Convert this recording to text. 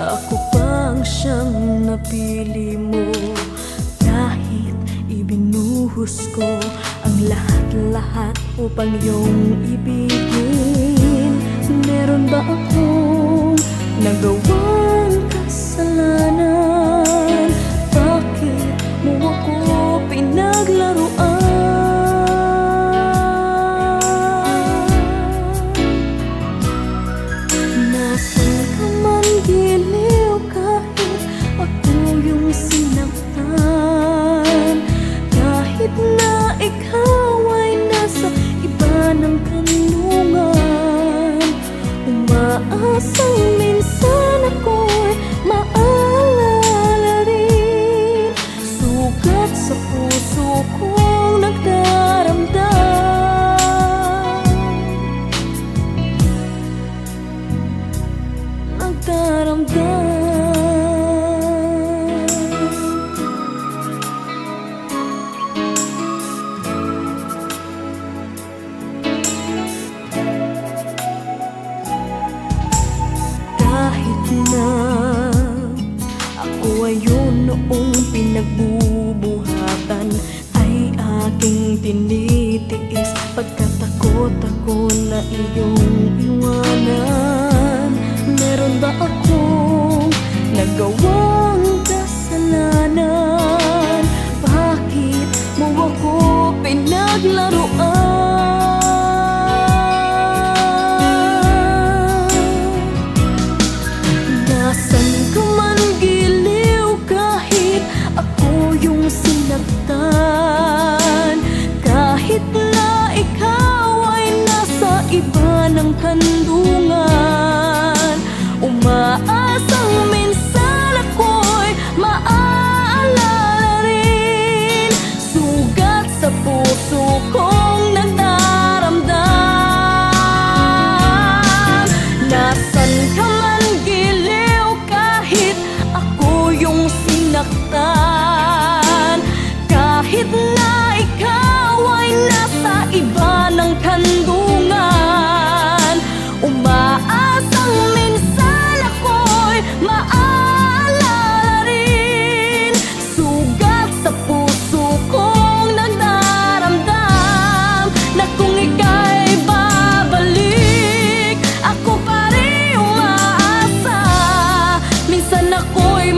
Ako pang siyang napili mo, kahit ibinuhos ko ang lahat-lahat upang iyong ibigin. Meron ba akong nagawang kasalanan? Bakit mo ako pinaglaruan? Nasaan ka man giliw, kahit ako yung sinaktan, kahit na ikaw ay nasa iba ng kanlungan, umaasang minsan ako'y maalala rin. Sugat sa puso kong nagdaramdam, kahit na ako ay yun noong pinagbubuhatan, ay aking tinitiis pagkat takot ako na iyong iwanan. Meron ba akong nagawang kasalanan? Bakit mo ako pinaglaruan? Nasaan ka man giliw, kahit ako yung sinaktan, kahit na ikaw ay nasa iba ng kandungan, umaasang minsan ako'y maaalala rin. Sugat sa puso kong nagdaramdam. Nasaan ka man giliw, kahit ako yung sinaktan, kahit na ikaw ay nasa iba ng kandungan, umaasang minsan ako'y maaalala rin. Sugat sa puso kong nagdaramdam, na kung ika'y babalik, ako pa rin umaasa. Minsan ako'y